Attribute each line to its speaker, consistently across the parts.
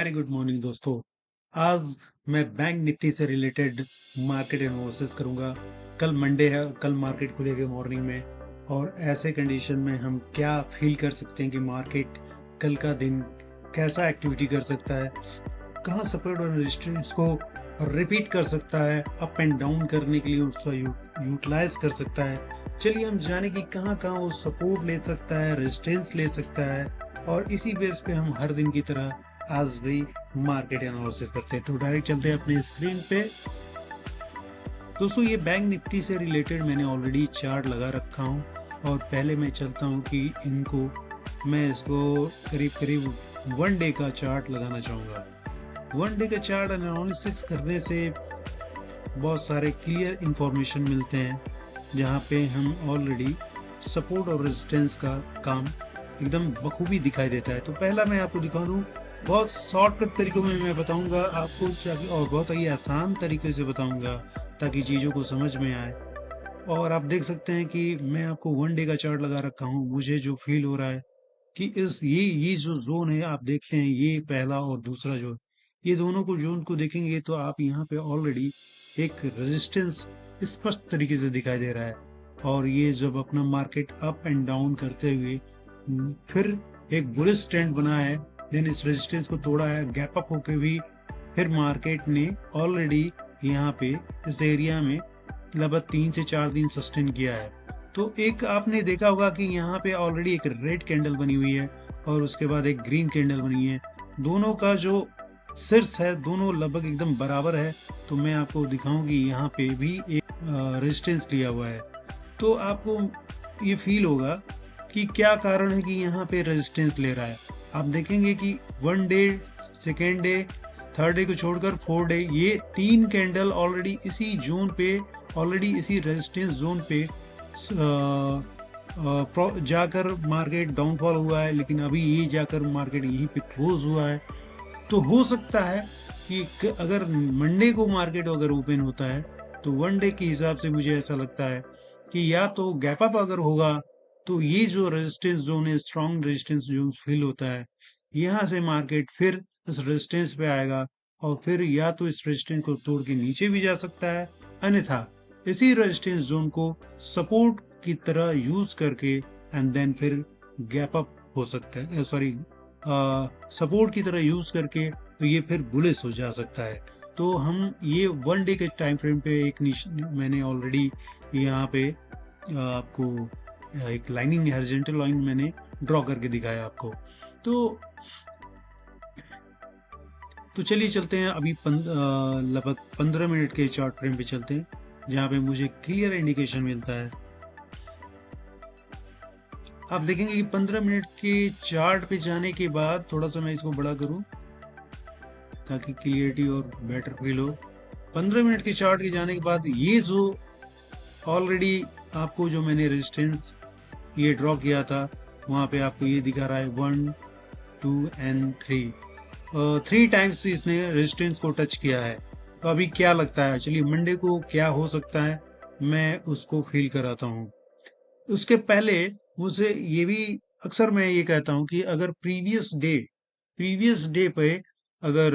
Speaker 1: Very good morning दोस्तों। आज मैं बैंक निफ्टी से रिलेटेड मार्केट एनालिसिस करूंगा। कल मंडे है, कल मार्केट खुलेगी मॉर्निंग में, और ऐसे कंडीशन में हम क्या फील कर सकते हैं कि मार्केट कल का दिन कैसा एक्टिविटी कर सकता है, कहाँ सपोर्ट और रेजिस्टेंस को रिपीट कर सकता है, अप एंड डाउन करने के लिए उसका यूटिलाइज कर सकता है। चलिए हम जाने कि कहाँ कहाँ वो सपोर्ट ले सकता है, रेजिस्टेंस ले सकता है, और इसी बेस पे हम हर दिन की तरह आज भी मार्केट एनालिसिस करते हैं। तो डायरेक्ट चलते हैं अपने स्क्रीन पे। दोस्तों ये बैंक निफ्टी से रिलेटेड मैंने ऑलरेडी चार्ट लगा रखा हूँ, और पहले मैं चलता हूँ कि मैं इसको करीब करीब 1 डे का चार्ट लगाना चाहूँगा। 1 डे का चार्ट एनालिसिस करने से बहुत सारे क्लियर इंफॉर्मेशन मिलते हैं, जहाँ पे हम ऑलरेडी सपोर्ट और रेजिस्टेंस का काम एकदम बखूबी दिखाई देता है। तो पहला मैं आपको दिखा दूँ, बहुत शॉर्टकट तरीकों में मैं बताऊंगा आपको, और बहुत ही आसान तरीके से बताऊंगा ताकि चीज़ों को समझ में आए। और आप देख सकते हैं कि मैं आपको 1 डे का चार्ट लगा रखा हूँ। मुझे जो फील हो रहा है कि इस ये जो जोन है, आप देखते हैं ये पहला और दूसरा जोन, ये दोनों को जोन को देखेंगे तो आप यहाँ पे ऑलरेडी एक रेजिस्टेंस स्पष्ट तरीके से दिखाई दे रहा है। और ये जब अपना मार्केट अप एंड डाउन करते हुए फिर एक बुलिश ट्रेंड बना है, देन इस रेजिस्टेंस को तोड़ा है, गैप अप होके भी फिर मार्केट ने ऑलरेडी यहाँ पे इस एरिया में लगभग 3 से 4 दिन सस्टेन किया है। तो एक आपने देखा होगा कि यहाँ पे ऑलरेडी एक रेड कैंडल बनी हुई है, और उसके बाद एक ग्रीन कैंडल बनी है। दोनों का जो शीर्ष है दोनों लगभग एकदम बराबर है। तो मैं आपको दिखाऊं कि यहाँ पे भी एक रेजिस्टेंस लिया हुआ है। तो आपको ये फील होगा कि क्या कारण है कि यहाँ पे रेजिस्टेंस ले रहा है। आप देखेंगे कि 1 day, second day, third day को छोड़कर 4 डे, ये 3 कैंडल ऑलरेडी इसी जोन पे, ऑलरेडी इसी रेजिस्टेंस जोन पे जाकर मार्केट डाउनफॉल हुआ है, लेकिन अभी ये जाकर मार्केट यहीं पे क्लोज हुआ है। तो हो सकता है कि अगर मंडे को मार्केट अगर ओपन होता है तो 1 डे के हिसाब से मुझे ऐसा लगता है कि या तो गैप अप अगर होगा तो ये जो रेजिस्टेंस जोन है, स्ट्रॉन्ग रेजिस्टेंस जोन फील होता है, यहाँ से मार्केट फिर इस रेजिस्टेंस पे आएगा, और फिर या तो इस रेजिस्टेंस को तोड़ के नीचे भी जा सकता है, अन्यथा इसी रेजिस्टेंस जोन को सपोर्ट की तरह यूज करके एंड देन फिर गैप अप हो सकता है, सॉरी सपोर्ट की तरह यूज करके, तो ये फिर बुलिश हो जा सकता है। तो हम ये 1 डे के टाइम फ्रेम पे मैंने ऑलरेडी यहाँ पे आपको एक लाइनिंग हॉरिजॉन्टल लाइन मैंने ड्रॉ करके दिखाया आपको। तो चलिए चलते हैं अभी लगभग 15 मिनट के चार्ट फ्रेम पे चलते हैं, जहाँ पे मुझे क्लियर इंडिकेशन मिलता है। आप देखेंगे कि 15 मिनट के चार्ट पे जाने के बाद, थोड़ा सा मैं इसको बड़ा करूं ताकि क्लियरिटी और बेटर फील हो। 15 मिनट के चार्ट के जाने के बाद ये जो ऑलरेडी आपको जो मैंने रेजिस्टेंस ये ड्रॉ किया था, वहां पे आपको ये दिखा रहा है 1, 2 एंड 3 टाइम्स इसने रेजिस्टेंस को टच किया है। तो अभी क्या लगता है, चलिए मंडे को क्या हो सकता है मैं उसको फील कराता हूँ। उसके पहले मुझे ये भी, अक्सर मैं ये कहता हूँ कि अगर प्रीवियस डे पे, अगर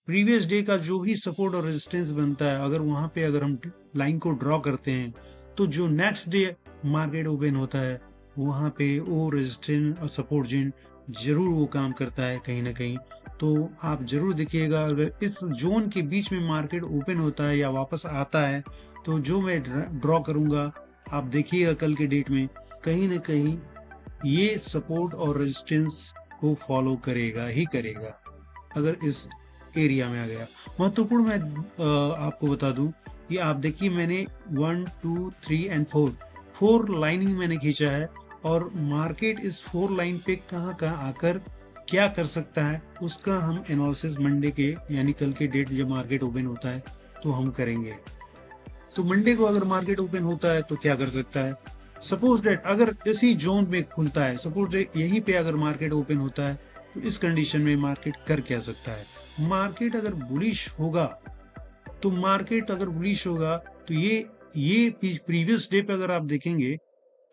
Speaker 1: प्रीवियस डे का जो भी सपोर्ट और रेजिस्टेंस बनता है, अगर वहां पे अगर हम लाइन को ड्रॉ करते हैं, तो जो नेक्स्ट डे मार्केट ओपन होता है वहां पे वो रेजिस्टेंस और सपोर्ट जोन जरूर वो काम करता है कहीं ना कहीं। तो आप जरूर देखिएगा, अगर इस जोन के बीच में मार्केट ओपन होता है या वापस आता है, तो जो मैं ड्रॉ करूंगा, आप देखिएगा कल के डेट में कहीं ना कहीं ये सपोर्ट और रेजिस्टेंस को फॉलो करेगा ही करेगा, अगर इस एरिया में आ गया। महत्वपूर्ण मैं आपको बता दूं कि आप देखिए मैंने 1, 2, 3 एंड 4 लाइनिंग मैंने खींचा है, और मार्केट इस 4 लाइन पे कहाँ कहाँ आकर क्या कर सकता है उसका हम एनालिसिस मंडे के, यानी कल के डेट जब मार्केट ओपन होता है तो हम करेंगे। तो मंडे को अगर मार्केट ओपन होता है तो क्या कर सकता है, सपोज डेट अगर इसी जोन में खुलता है, सपोज यहीं पे अगर मार्केट ओपन होता है, तो इस कंडीशन में मार्केट कर क्या सकता है। मार्केट अगर बुलिश होगा तो ये प्रीवियस डे पे अगर आप देखेंगे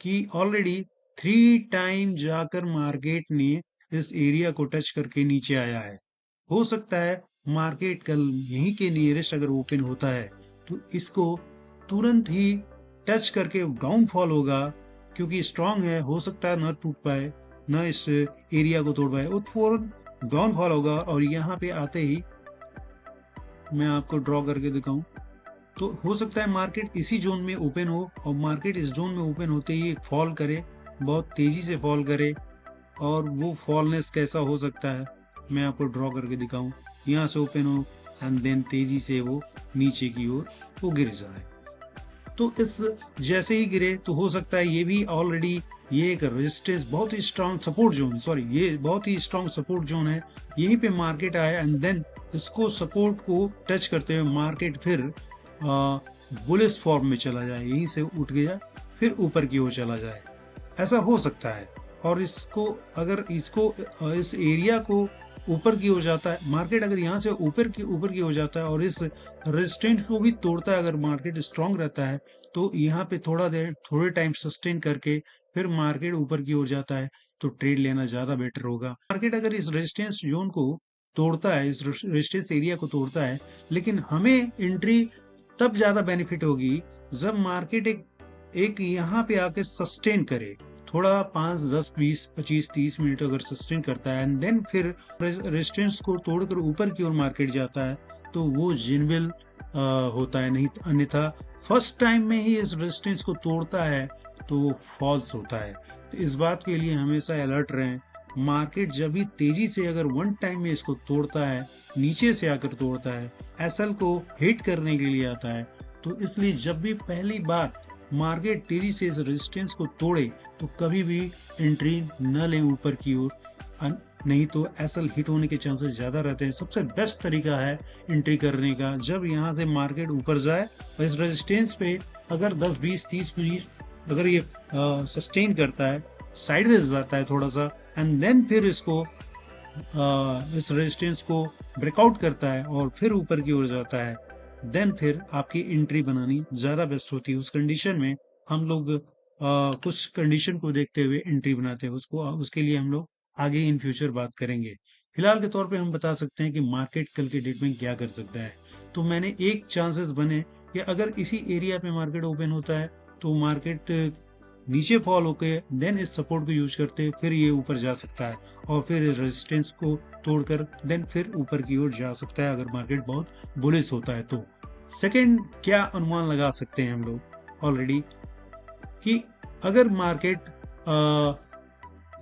Speaker 1: कि ऑलरेडी 3 टाइम जाकर मार्केट ने इस एरिया को टच करके नीचे आया है, हो सकता है मार्केट कल यहीं के नियरेस्ट अगर ओपन होता है तो इसको तुरंत ही टच करके डाउनफॉल होगा, क्योंकि स्ट्रांग है, हो सकता है न टूट पाए, न इस एरिया को तोड़ पाए, वो फौरन डाउनफॉल होगा। और यहाँ पे आते ही मैं आपको ड्रॉ करके दिखाऊं तो हो सकता है मार्केट इसी जोन में ओपन हो, और मार्केट इस जोन में ओपन होते ही एक फॉल करे, बहुत तेजी से फॉल करे। और वो फॉलनेस कैसा हो सकता है मैं आपको ड्रॉ करके दिखाऊं। यहाँ से ओपन हो एंड देन तेजी से वो नीचे की ओर वो गिर जाए। तो इस जैसे ही गिरे तो हो सकता है ये भी ऑलरेडी ये एक रेजिस्टेंस, बहुत ही स्ट्रांग सपोर्ट जोन, सॉरी ये बहुत ही स्ट्रांग सपोर्ट जोन है, यहीं पे मार्केट आया एंड देन इसको सपोर्ट को टच करते हुए मार्केट फिर बुलिश फॉर्म में चला जाए, यहीं से उठ गया फिर ऊपर की ओर चला जाए, ऐसा हो सकता है। और इसको अगर इसको इस एरिया को ऊपर की ओर जाता है मार्केट, अगर यहाँ से ऊपर की ओर जाता है और इस रेजिस्टेंस को भी तोड़ता है, अगर मार्केट स्ट्रांग रहता है तो यहाँ पे थोड़े टाइम सस्टेन करके फिर मार्केट ऊपर की ओर जाता है, तो ट्रेड लेना ज्यादा बेटर होगा। मार्केट अगर इस रेजिस्टेंस जोन को तोड़ता है, इस रेजिस्टेंस एरिया को तोड़ता है, लेकिन हमें एंट्री तब ज्यादा बेनिफिट होगी जब मार्केट एक यहाँ पे आकर सस्टेन करे, थोड़ा 5 10 20 25 30 मिनट अगर सस्टेन करता है एंड देन फिर रेजिस्टेंस को तोड़कर ऊपर की ओर मार्केट जाता है, तो वो जिनविल होता है। नहीं अन्यथा फर्स्ट टाइम में ही इस रेजिस्टेंस को तोड़ता है तो वो फॉल्स होता है। तो इस बात के लिए हमेशा अलर्ट रहें। मार्केट जब भी तेजी से अगर वन टाइम में इसको तोड़ता है, नीचे से आकर तोड़ता है, एसएल को हिट करने के लिए आता है, तो इसलिए जब भी पहली बार मार्केट तेजी से इस रेजिस्टेंस को तोड़े तो कभी भी एंट्री न लें ऊपर की ओर, नहीं तो एसएल हिट होने के चांसेस ज्यादा रहते हैं। सबसे बेस्ट तरीका है एंट्री करने का जब यहाँ से मार्केट ऊपर जाए और इस रेजिस्टेंस पे अगर 10 20 30 मिनट अगर ये सस्टेन करता है, साइडवेज जाता है थोड़ा सा एंड देन फिर इसको इस रेजिस्टेंस को ब्रेकआउट करता है और फिर ऊपर की ओर जाता है, देन फिर आपकी एंट्री बनानी ज्यादा बेस्ट होती है। उस कंडीशन में हम लोग कुछ कंडीशन को देखते हुए एंट्री बनाते हैं, उसको उसके लिए हम लोग आगे इन फ्यूचर बात करेंगे। फिलहाल के तौर पे हम बता सकते हैं कि मार्केट कल के डेट में क्या कर सकता है। तो मैंने एक चांसेस बने कि अगर इसी एरिया पे मार्केट ओपन होता है तो मार्केट नीचे फॉल होके देन इस सपोर्ट को यूज करते फिर ये ऊपर जा सकता है और फिर रेजिस्टेंस को तोड़कर देन फिर ऊपर की ओर जा सकता है अगर मार्केट बहुत बुलिश होता है तो। सेकंड क्या अनुमान लगा सकते हैं हम लोग ऑलरेडी कि अगर मार्केट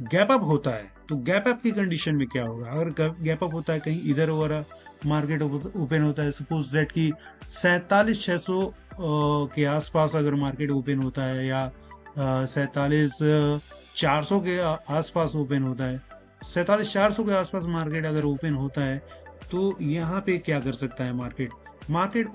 Speaker 1: गैप अप होता है तो गैप अप की कंडीशन में क्या होगा। अगर गैप अप होता है कहीं इधर वगैरह मार्केट ओपन होता है, सपोज दैट कि 47,600 के आसपास अगर मार्केट ओपन होता है या 47,400 के आसपास ओपन होता है, 47,400 के आसपास मार्केट अगर ओपन होता है तो यहाँ पे क्या कर सकता है मार्केट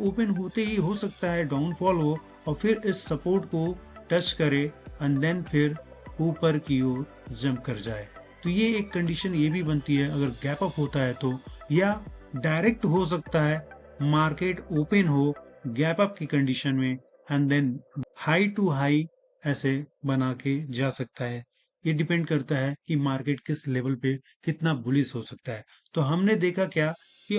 Speaker 1: ओपन होते ही हो सकता है डाउनफॉल हो और फिर इस सपोर्ट को टच करे एंड देन फिर ऊपर की ओर जंप कर जाए। तो ये एक कंडीशन ये भी बनती है अगर गैप अप होता है तो, या डायरेक्ट हो सकता है मार्केट ओपन हो गैप अप की कंडीशन में and then high to high ऐसे बना के जा सकता है। ये डिपेंड करता है कि मार्केट किस लेवल पे कितना बुलिश हो सकता है। तो हमने देखा क्या कि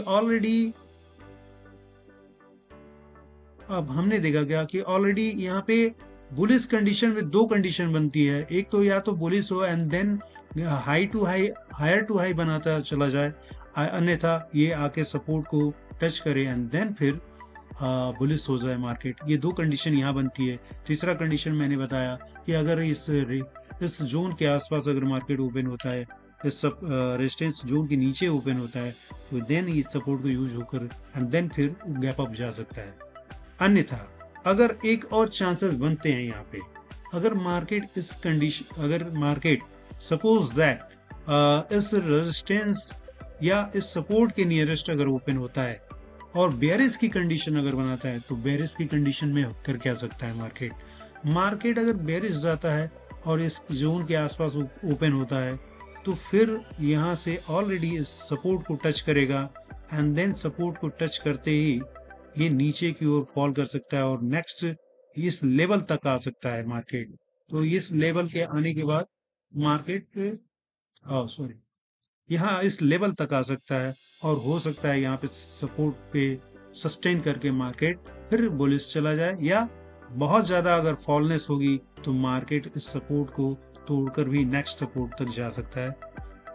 Speaker 1: ऑलरेडी यहाँ पे बुलिश कंडीशन में दो कंडीशन बनती है, एक तो या तो बुलिश हो and then higher to high बनाता चला जाए, अन्यथा ये आके सपोर्ट को टच करे एंड देन फिर बुलिश हो जाए मार्केट। ये दो कंडीशन यहाँ बनती है। तीसरा कंडीशन मैंने बताया कि अगर इस जोन के आसपास अगर मार्केट ओपन होता है, इस सब रेजिस्टेंस जोन के नीचे ओपन होता है, तो देन ये सपोर्ट को यूज होकर एंड देन फिर गैप अप जा सकता है। अन्यथा अगर एक और चांसेस बनते हैं यहाँ पे, अगर मार्केट सपोज दैट इस रेजिस्टेंस या इस सपोर्ट के नियरेस्ट अगर ओपन होता है और बेरिश की कंडीशन अगर बनाता है, तो बेरिश की कंडीशन में कर क्या सकता है मार्केट अगर बेरिश जाता है और इस जोन के आसपास ओपन होता है तो फिर यहाँ से ऑलरेडी इस सपोर्ट को टच करेगा एंड देन सपोर्ट को टच करते ही ये नीचे की ओर फॉल कर सकता है और नेक्स्ट इस लेवल तक आ सकता है मार्केट। तो इस लेवल के आने के बाद मार्केट सॉरी यहाँ इस लेवल तक आ सकता है और हो सकता है यहाँ पे सपोर्ट पे सस्टेन करके मार्केट फिर बुलिश चला जाए, या बहुत ज्यादा अगर फॉलनेस होगी तो मार्केट इस सपोर्ट को तोड़कर भी नेक्स्ट सपोर्ट तक जा सकता है।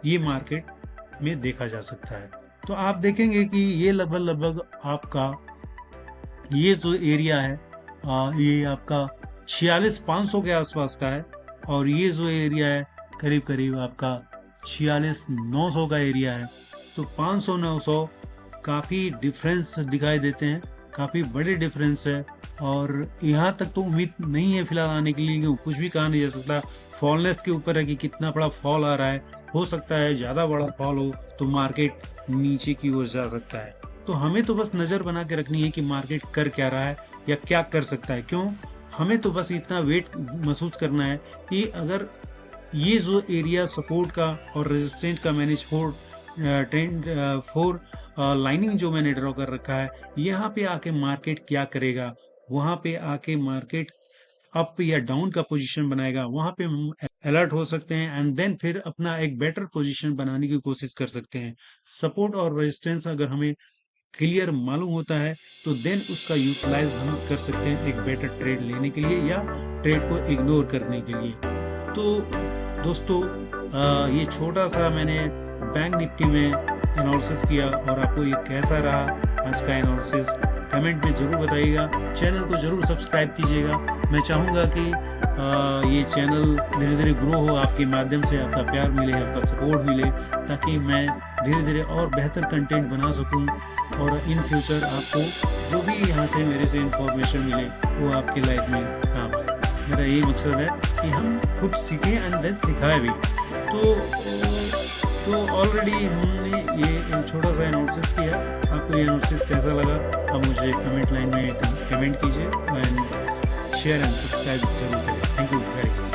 Speaker 1: ये मार्केट में देखा जा सकता है। तो आप देखेंगे कि ये लगभग आपका ये जो एरिया है ये आपका 46,500 के आसपास का है, और ये जो एरिया है करीब करीब आपका 46,900 का एरिया है। तो 500-900 काफ़ी डिफरेंस दिखाई देते हैं, काफ़ी बड़े डिफरेंस है। और यहाँ तक तो उम्मीद नहीं है फिलहाल आने के लिए, कुछ भी कहा नहीं जा सकता। फॉलनेस के ऊपर है कि कितना बड़ा फॉल आ रहा है, हो सकता है ज़्यादा बड़ा फॉल हो तो मार्केट नीचे की ओर जा सकता है। तो हमें तो बस नज़र बना के रखनी है कि मार्केट कर क्या रहा है या क्या कर सकता है। क्यों, हमें तो बस इतना वेट महसूस करना है कि अगर ये जो एरिया सपोर्ट का और रेजिस्टेंट का मैंने ट्रेंड 4 लाइनिंग जो मैंने ड्रॉ कर रखा है, यहाँ पे आके मार्केट क्या करेगा, वहां पे आके मार्केट अप या डाउन का पोजीशन बनाएगा, वहां पे हम अलर्ट हो सकते हैं एंड देन फिर अपना एक बेटर पोजीशन बनाने की कोशिश कर सकते हैं। सपोर्ट और रेजिस्टेंस अगर हमें क्लियर मालूम होता है तो देन उसका यूटिलाइज हम कर सकते हैं एक बेटर ट्रेड लेने के लिए या ट्रेड को इग्नोर करने के लिए। तो दोस्तों ये छोटा सा मैंने बैंक निफ्टी में एनालिसिस किया, और आपको ये कैसा रहा आज का एनालिसिस कमेंट में ज़रूर बताइएगा। चैनल को ज़रूर सब्सक्राइब कीजिएगा। मैं चाहूँगा कि ये चैनल धीरे धीरे ग्रो हो, आपके माध्यम से आपका प्यार मिले, आपका सपोर्ट मिले, ताकि मैं धीरे धीरे और बेहतर कंटेंट बना सकूं और इन फ्यूचर आपको जो भी यहाँ से मेरे से इंफॉर्मेशन मिले वो आपकी लाइफ में काम आए। मेरा यही मकसद है कि हम खुद सीखें एंड देन सिखाएं भी। तो ऑलरेडी हमने ये छोटा सा एनालिसिस किया। आपको ये एनालिसिस कैसा लगा आप मुझे कमेंट लाइन में कमेंट कीजिए एंड शेयर एंड सब्सक्राइब जरूर करें। Thank you very much.